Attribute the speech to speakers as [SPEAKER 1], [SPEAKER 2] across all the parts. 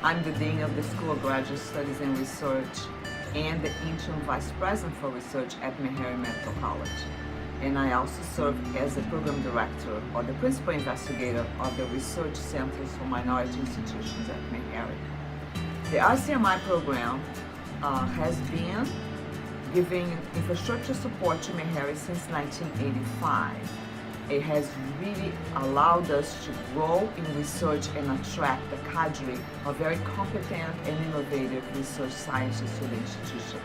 [SPEAKER 1] I'm the Dean of the School of Graduate Studies and Research and the Interim Vice President for Research at Meharry Medical College. And I also serve as the Program Director or the Principal Investigator of the Research Centers for Minority Institutions at Meharry. The RCMI program has been giving infrastructure support to Meharry since 1985. It has really allowed us to grow in research and attract the cadre of very competent and innovative research scientists to the institution.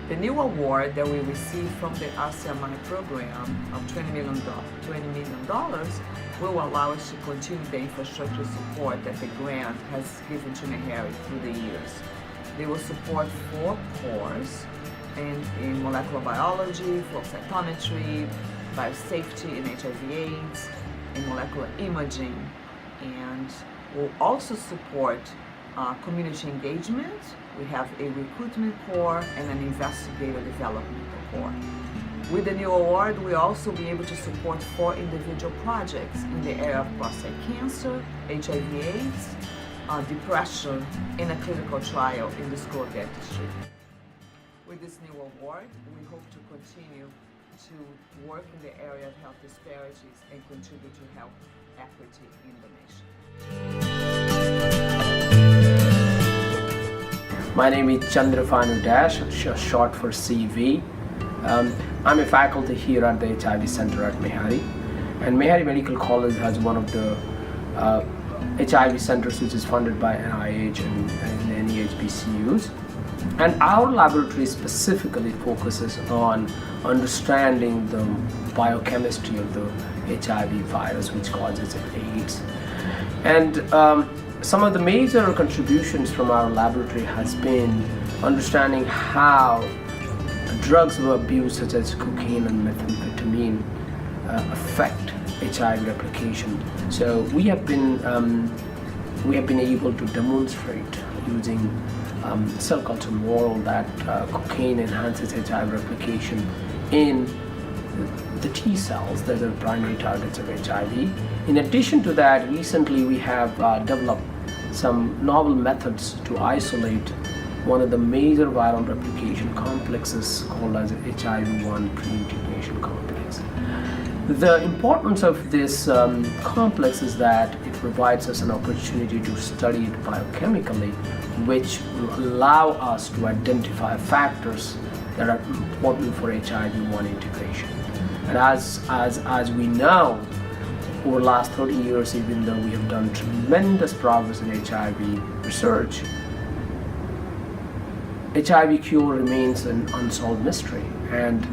[SPEAKER 1] The new award that we received from the RCMI program of $20 million will allow us to continue the infrastructure support that the grant has given to Meharry through the years. They will support 4 cores in molecular biology, flow cytometry, biosafety and HIV/AIDS, and molecular imaging, and will also support community engagement. We have a recruitment core and an investigator development core. With the new award, we'll also be able to support 4 individual projects in the area of prostate cancer, HIV/AIDS, depression, and a clinical trial in the School of Dentistry. With this new award, we hope to continue to work in the area of health disparities and contribute to health equity in the nation.
[SPEAKER 2] My name is Chandra, short for CV. I'm a faculty here at the HIV Center at Meharry, and Meharry Medical College has one of the HIV centers which is funded by NIH and NEHBCUs. And our laboratory specifically focuses on understanding the biochemistry of the HIV virus which causes AIDS. And some of the major contributions from our laboratory has been understanding how drugs of abuse such as cocaine and methamphetamine affect HIV replication. So we have been able to demonstrate using cell culture model that cocaine enhances HIV replication in the T cells that are primary targets of HIV. In addition to that, recently we have developed some novel methods to isolate one of the major viral replication complexes called as HIV-1 pre-integration complex. The importance of this complex is that it provides us an opportunity to study it biochemically, which will allow us to identify factors that are important for HIV-1 integration. And as we know, over the last 30 years, even though we have done tremendous progress in HIV research, HIV cure remains an unsolved mystery. And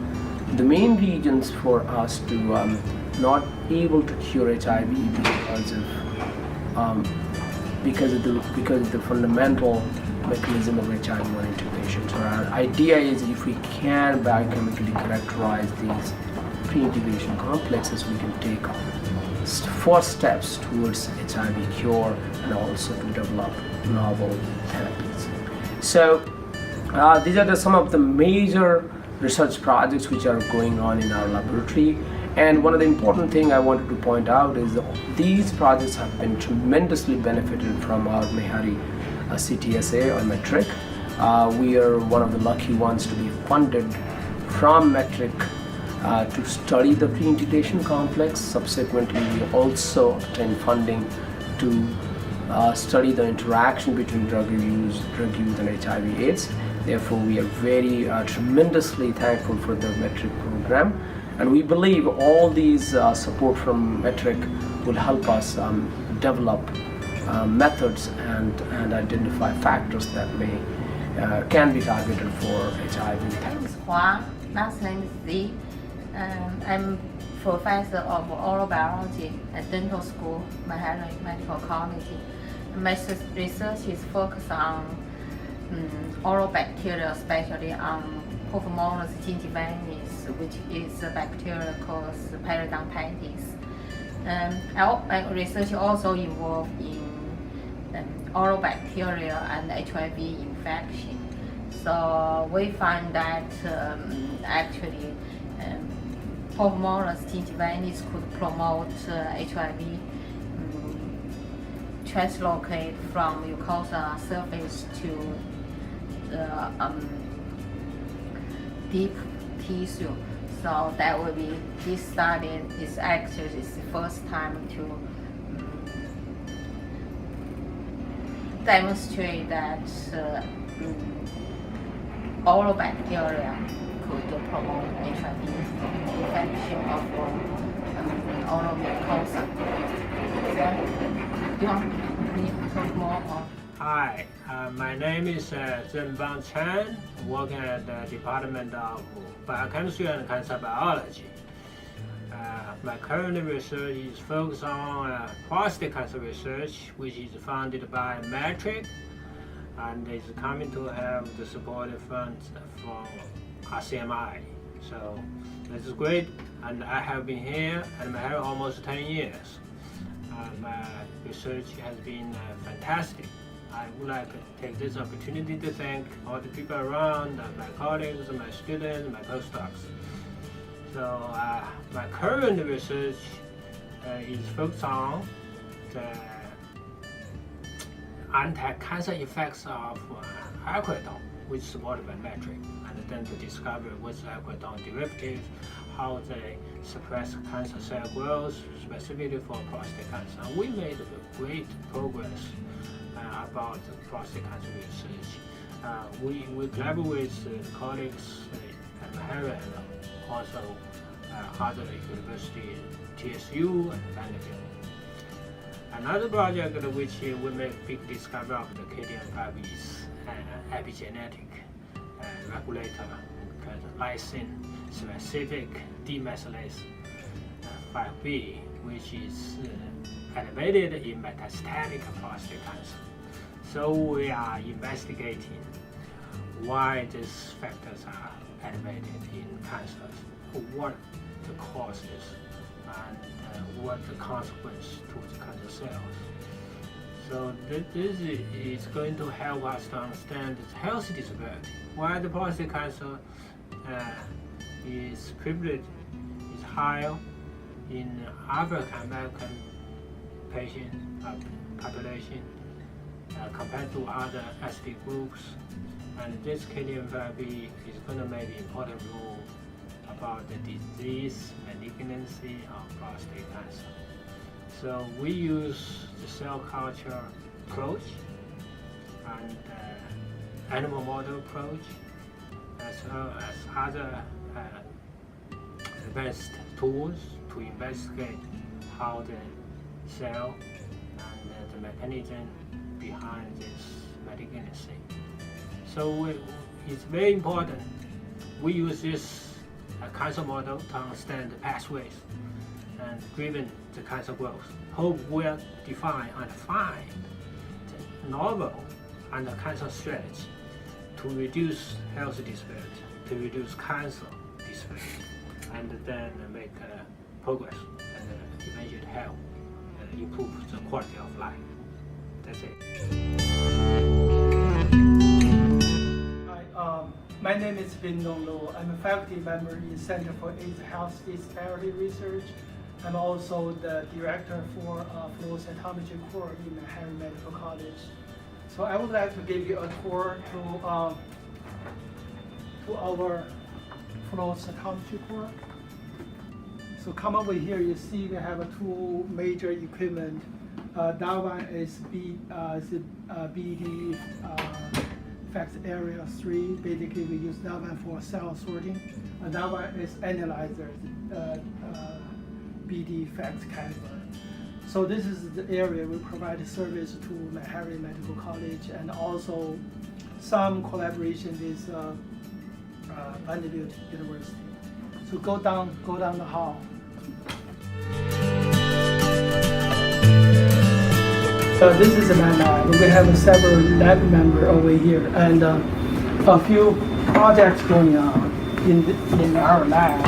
[SPEAKER 2] the main reasons for us to not able to cure HIV because of the fundamental mechanism of HIV-1 integration. So our idea is if we can biochemically characterize these pre-integration complexes, we can take 4 steps towards HIV cure and also to develop novel therapies. So these are some of the major research projects which are going on in our laboratory. And one of the important things I wanted to point out is that these projects have been tremendously benefited from our Meharry CTSA or Metric. We are one of the lucky ones to be funded from Metric to study the pre-integration complex. Subsequently, we also obtained funding to study the interaction between drug use and HIV/AIDS. Therefore, we are very tremendously thankful for the Metric program, and we believe all these support from Metric will help us develop methods and identify factors that can be targeted for HIV.
[SPEAKER 3] Last name is Z. I'm professor of oral biology at dental school, Meharry Medical College. My research is focused on oral bacteria, especially on Pseudomonas gingivalis, which is a bacteria causes periodontitis. My research also involved in oral bacteria and HIV infection. So we find that actually Pseudomonas gingivalis could promote HIV translocate from mucosa surface to the deep tissue. So that will be, this study is actually the first time to demonstrate that oral bacteria could promote HIV infection of oral mucosa. Do you want me to talk more? Or?
[SPEAKER 4] Hi, my name is Zhenbang Chen, working at the Department of Biochemistry and Cancer Biology. My current research is focused on prostate cancer research, which is funded by Metric and is coming to have the support funds from RCMI. So this is great, and I have been here at Meharry almost 10 years. My research has been fantastic. I would like to take this opportunity to thank all the people around, my colleagues, my students, my postdocs. So my current research is focused on the anti-cancer effects of alcohol, which is supported by Metric, and then to discover what's alcohol derivatives, how they suppress cancer cell growth, specifically for prostate cancer. We made great progress about the prostate cancer research. We collaborate with colleagues at Meharry and also other universities, TSU and Vanderbilt. Another project which we make big discovery of the KDM5 is epigenetic regulator, lysine specific demethylase 5B, which is elevated in metastatic prostate cancer. So we are investigating why these factors are elevated in cancers, what the cause is, and what the consequence to the cancer cells. So this is going to help us to understand the health disparity, why the prostate cancer is privilege is higher in African American patient population compared to other ethnic groups, and this KDM5B is going to make an important role about the disease malignancy of prostate cancer. So we use the cell culture approach and animal model approach, as well as other advanced tools to investigate how the cell and the mechanism behind this malignancy. So it's very important. We use this cancer model to understand the pathways and driven the cancer growth. Hope will define and find the novel anti-cancer strategy to reduce health disparity, to reduce cancer disparity, and then make progress and eventually help improve the quality of life. That's it.
[SPEAKER 5] Hi, my name is Vinu. I'm a faculty member in Center for AIDS Health Disparity Research. I'm also the director for flow cytometry core in Meharry Medical College. So I would like to give you a tour to our flow cytometry core. So come over here, you see we have two major equipment. That one is BD fact area 3. Basically, we use that one for cell sorting. And that one is analyzer, BD fact calendar. So this is the area we provide service to Meharry Medical College, and also some collaboration with Vanderbilt University. So go down the hall. So this is my lab. We have several lab members over here, and a few projects going on in our lab.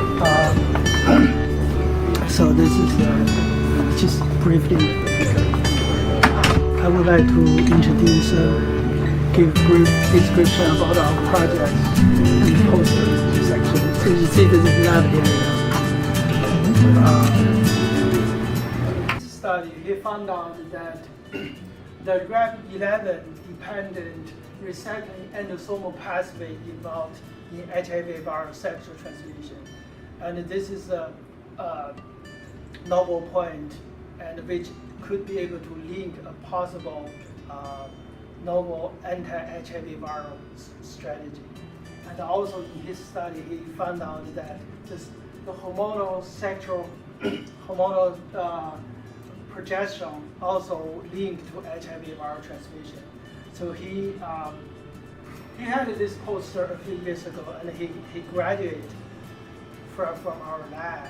[SPEAKER 5] So this is just briefly. I would like to introduce, give brief description about our project and poster section. So you see this is lab area. Study, he found out that the Rab11 dependent recycling endosomal pathway involved in HIV viral sexual transmission. And this is a novel point, and which could be able to link a possible novel anti-HIV viral strategy. And also in his study, he found out that the hormonal sexual hormonal progesterone also linked to HIV viral transmission. So he had this poster a few years ago, and he graduated from our lab.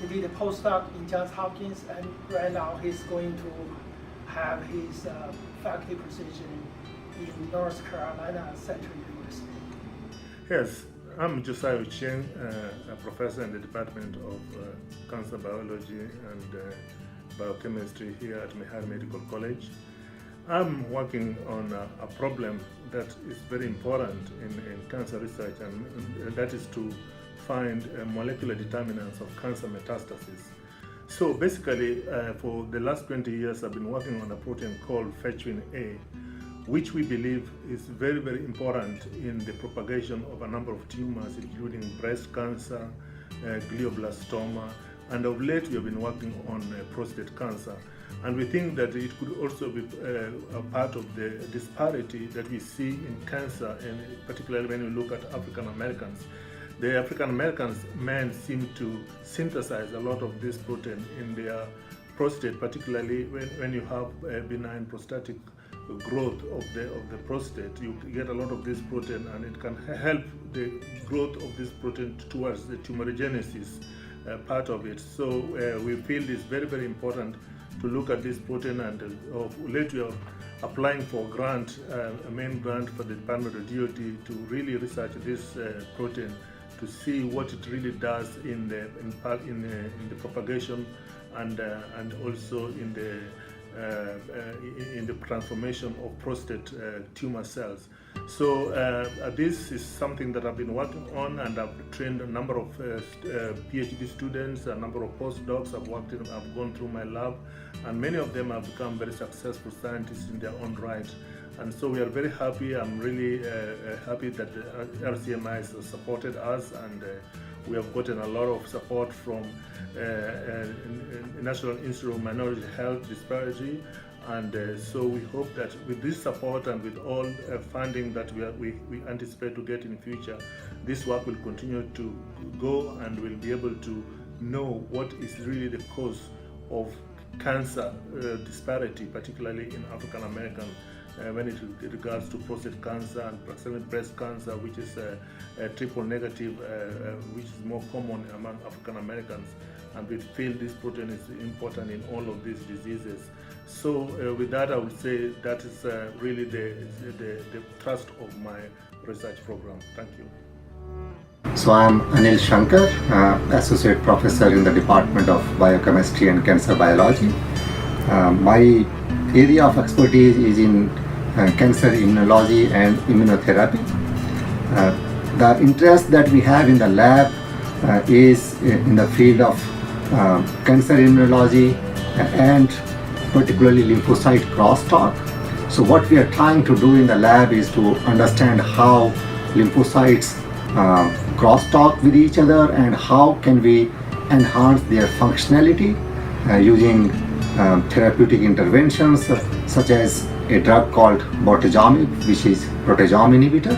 [SPEAKER 5] He did a postdoc in Johns Hopkins, and right now he's going to have his faculty position in North Carolina Central University.
[SPEAKER 6] Yes, I'm Josiah Chen, a professor in the Department of Cancer Biology and Biochemistry here at Mehari Medical College. I'm working on a problem that is very important in cancer research, and that is to find molecular determinants of cancer metastasis. So basically, for the last 20 years, I've been working on a protein called fetchwin A, which we believe is very, very important in the propagation of a number of tumors, including breast cancer, glioblastoma, and of late we have been working on prostate cancer. And we think that it could also be a part of the disparity that we see in cancer, and particularly when you look at African Americans. The African Americans men seem to synthesize a lot of this protein in their prostate, particularly when you have a benign prostatic growth of the prostate. You get a lot of this protein, and it can help the growth of this protein towards the tumorigenesis part of it. So we feel it's very, very important to look at this protein, and later we are applying for a main grant for the Department of DoD to really research this protein, to see what it really does in the propagation and also in the transformation of prostate tumor cells. So this is something that I've been working on, and I've trained a number of PhD students, a number of postdocs. I've gone through my lab, and many of them have become very successful scientists in their own right. And so we are very happy. I'm really happy that the RCMI has supported us, and we have gotten a lot of support from National Institute of Minority Health Disparity. And so we hope that with this support and with all funding that we anticipate to get in the future, this work will continue to go, and we'll be able to know what is really the cause of cancer disparity, particularly in African American, when it regards to prostate cancer and particularly breast cancer, which is a triple negative, which is more common among African Americans. And we feel this protein is important in all of these diseases. So with that, I would say that is really the thrust of my research program. Thank you.
[SPEAKER 7] So I'm Anil Shankar, Associate Professor in the Department of Biochemistry and Cancer Biology. My area of expertise is in cancer immunology and immunotherapy. The interest that we have in the lab is in the field of cancer immunology and particularly lymphocyte crosstalk. So what we are trying to do in the lab is to understand how lymphocytes crosstalk with each other, and how can we enhance their functionality using therapeutic interventions such as a drug called bortezomib, which is proteasome inhibitor.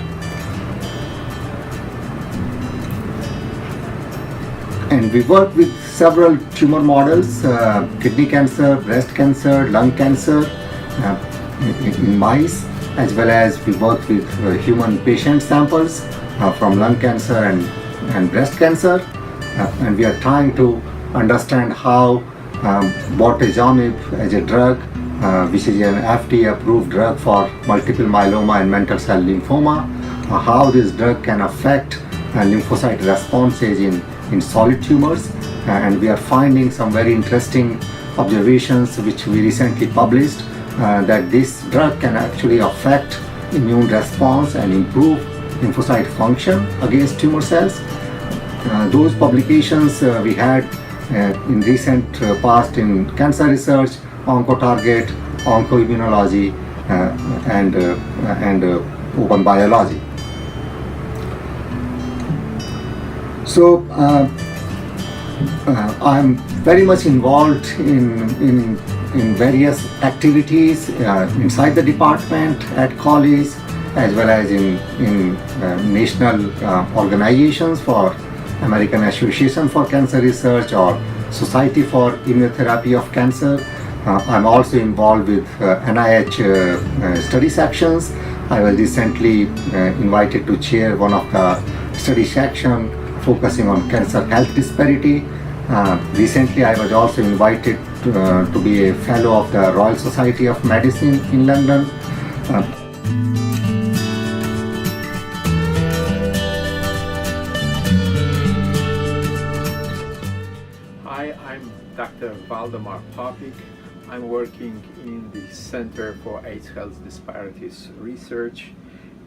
[SPEAKER 7] And we work with several tumor models, kidney cancer, breast cancer, lung cancer in mice, as well as we work with human patient samples from lung cancer and breast cancer. And we are trying to understand how bortezomib as a drug which is an FDA-approved drug for multiple myeloma and mantle cell lymphoma, how this drug can affect lymphocyte responses in solid tumors. And we are finding some very interesting observations which we recently published, that this drug can actually affect immune response and improve lymphocyte function against tumor cells. Those publications we had in recent past in cancer research, oncotarget, oncoimmunology, and open biology. So I'm very much involved in various activities inside the department, at college, as well as in national organizations for American Association for Cancer Research or Society for Immunotherapy of Cancer. I'm also involved with NIH study sections. I was recently invited to chair one of the study section focusing on cancer health disparity. Recently I was also invited to be a fellow of the Royal Society of Medicine in London.
[SPEAKER 8] Hi, I'm Dr. Valdemar Popik. I'm working in the Center for AIDS Health Disparities Research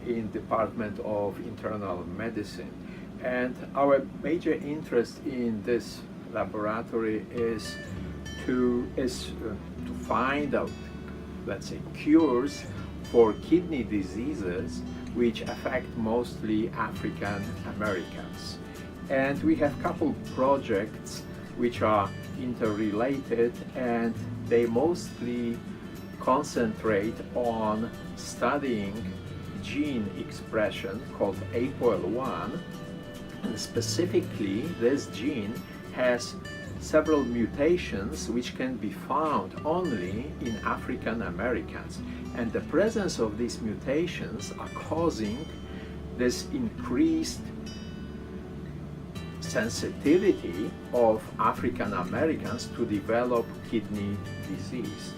[SPEAKER 8] in Department of Internal Medicine. And our major interest in this laboratory is to find out, let's say, cures for kidney diseases which affect mostly African Americans. And we have a couple projects which are interrelated, and they mostly concentrate on studying gene expression called APOL1. And specifically, this gene has several mutations which can be found only in African Americans. And the presence of these mutations are causing this increased sensitivity of African Americans to develop kidney disease.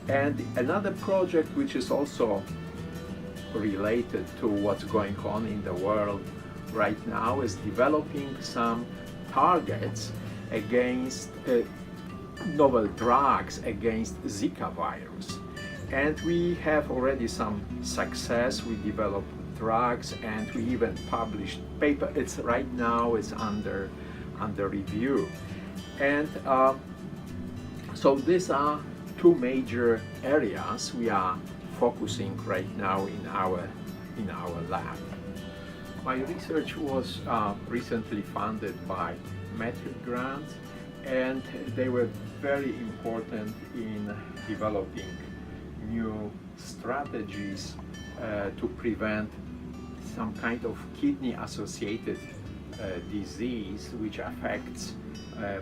[SPEAKER 8] And another project which is also related to what's going on in the world right now is developing some targets against novel drugs against Zika virus. And we have already some success. We developed drugs and we even published paper. It's right now it's under review. And so these are two major areas we are focusing right now in our lab. My research was recently funded by metric grants, and they were very important in developing new strategies to prevent some kind of kidney-associated disease which affects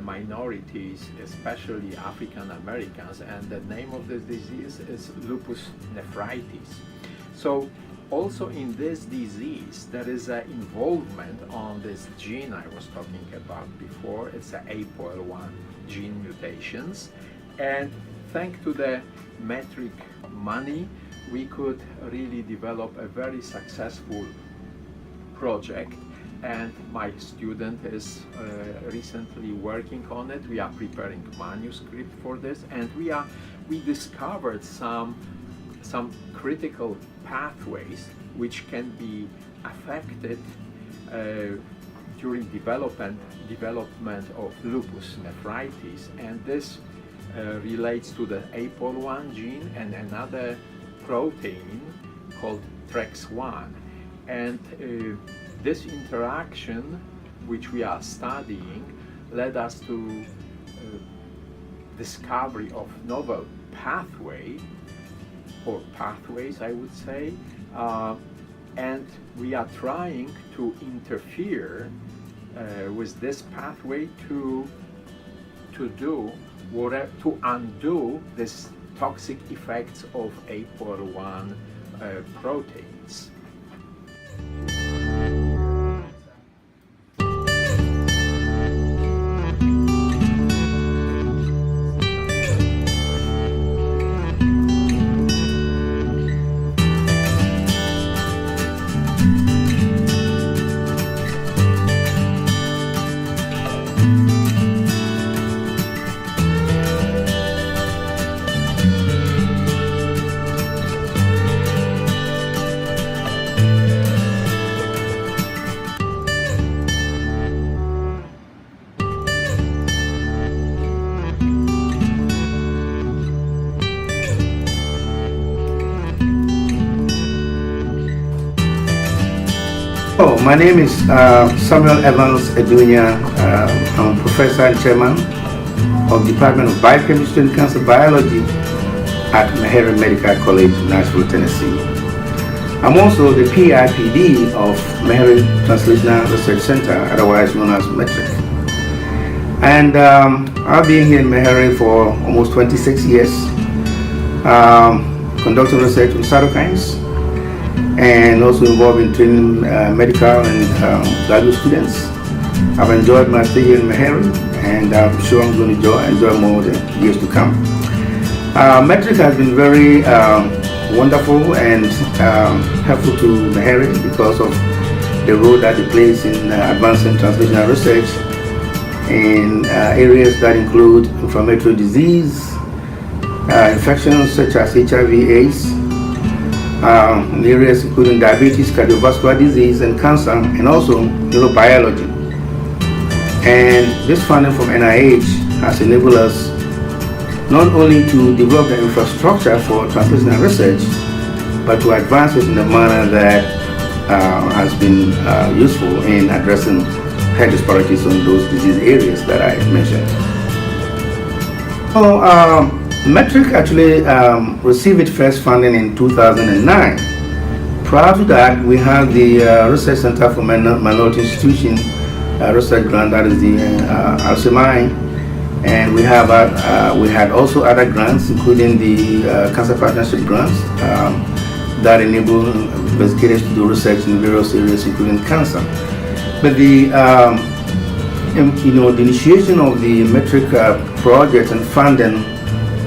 [SPEAKER 8] minorities, especially African Americans, and the name of this disease is lupus nephritis. So also in this disease there is an involvement on this gene I was talking about before. It's the APOL1 gene mutations, and thanks to the metric money we could really develop a very successful project, and my student is recently working on it. We are preparing manuscript for this, and we discovered some critical pathways which can be affected during development of lupus nephritis, and this relates to the APOL1 gene and another protein called TREX1. And this interaction, which we are studying, led us to discovery of novel pathways, I would say, and we are trying to interfere with this pathway to undo this toxic effects of APOL1 proteins.
[SPEAKER 9] Oh, my name is Samuel Evans Edunya. I'm professor and chairman of the Department of Biochemistry and Cancer Biology at Meharry Medical College, Nashville, Tennessee. I'm also the PIPD of Meharry Translational Research Center, otherwise known as METRIC. And I've been here in Meharry for almost 26 years, conducting research on cytokines, and also involved in training medical and graduate students. I've enjoyed my stay here in Meharry, and I'm sure I'm going to enjoy more the years to come. METRIC has been very wonderful and helpful to Meharry because of the role that it plays in advancing translational research in areas that include inflammatory disease, infections such as HIV/AIDS, in areas including diabetes, cardiovascular disease, and cancer, and also neurobiology. And this funding from NIH has enabled us not only to develop the infrastructure for translational research, but to advance it in a manner that has been useful in addressing health disparities on those disease areas that I mentioned. So, METRIC actually received its first funding in 2009. Prior to that, we had the Research Center for Minority Institution Research Grant, that is the RCMI, and we had also other grants, including the Cancer Partnership grants that enable investigators to do research in various areas, including cancer. But the the initiation of the METRIC project and funding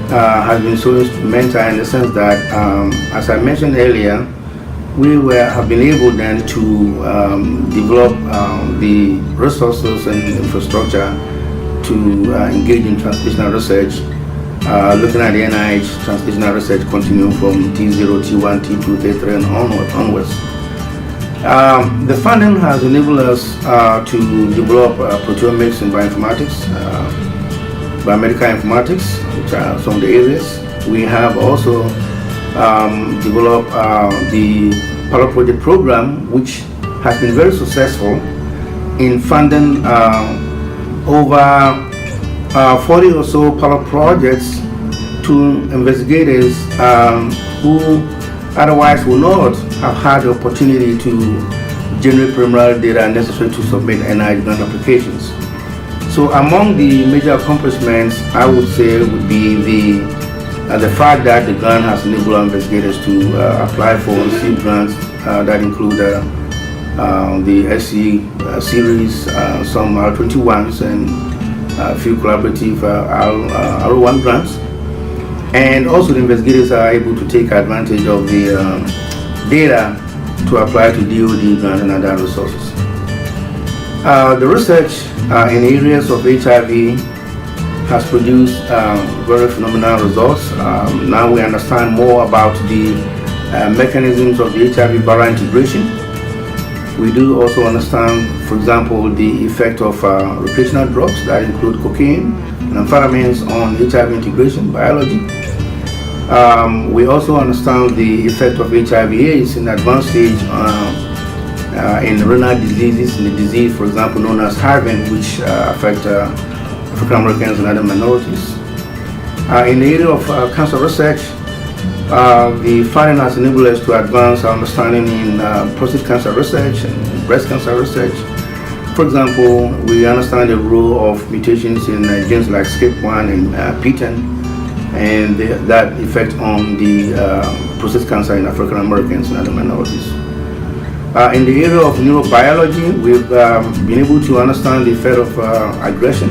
[SPEAKER 9] has been so instrumental in the sense that, as I mentioned earlier, we have been able then to develop the resources and infrastructure to engage in translational research, looking at the NIH translational research continuum from T0, T1, T2, T3, and onwards. The funding has enabled us to develop proteomics and bioinformatics, biomedical informatics, which are some of the areas. We have also developed the pilot project program, which has been very successful in funding over 40 or so pilot projects to investigators who otherwise would not have had the opportunity to generate preliminary data necessary to submit NIH grant applications. So among the major accomplishments, I would say would be the fact that the grant has enabled investigators to apply for and receive grants that include the SC series, some R21s, and a few collaborative R01 grants. And also the investigators are able to take advantage of the data to apply to DoD grants and other resources. The research in areas of HIV has produced very phenomenal results. Now we understand more about the mechanisms of the HIV viral integration. We do also understand, for example, the effect of recreational drugs that include cocaine and amphetamines on HIV integration biology. We also understand the effect of HIV/AIDS in advanced stage in renal diseases, in the disease, for example, known as HIV, which affect African Americans and other minorities. In the area of cancer research, the funding has enabled us to advance our understanding in prostate cancer research and breast cancer research. For example, we understand the role of mutations in genes like SCIP1 and PTEN, and that effect on the prostate cancer in African Americans and other minorities. In the area of neurobiology, we've been able to understand the effect of aggression.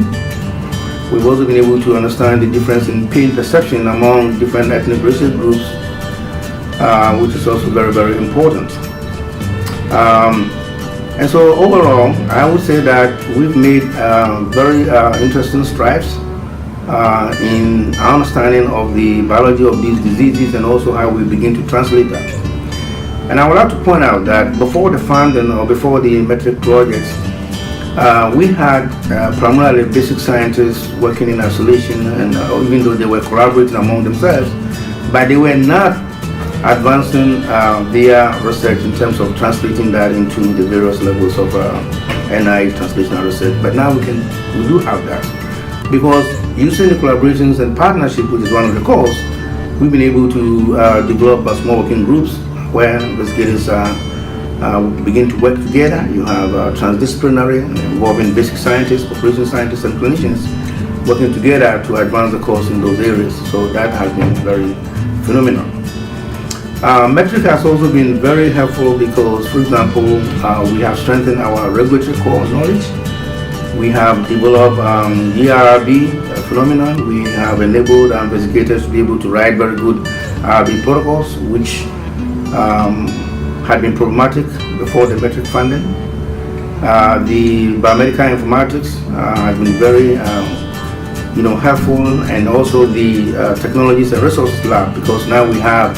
[SPEAKER 9] We've also been able to understand the difference in pain perception among different ethnic racial groups, which is also very, very important. And so overall, I would say that we've made very interesting strides in our understanding of the biology of these diseases and also how we begin to translate them. And I would like to point out that before the funding or before the METRIC projects, we had primarily basic scientists working in isolation, and even though they were collaborating among themselves, but they were not advancing their research in terms of translating that into the various levels of NI translational research. But now we do have that, because using the collaborations and partnership, which is one of the calls, we've been able to develop small working groups where investigators begin to work together. You have transdisciplinary, involving basic scientists, population scientists, and clinicians working together to advance the course in those areas. So that has been very phenomenal. Metric has also been very helpful because, for example, we have strengthened our regulatory core knowledge. We have developed ERB phenomenon. We have enabled investigators to be able to write very good RB protocols, which had been problematic before the metric funding. The biomedical informatics has been very helpful, and also the technologies and resources lab, because now we have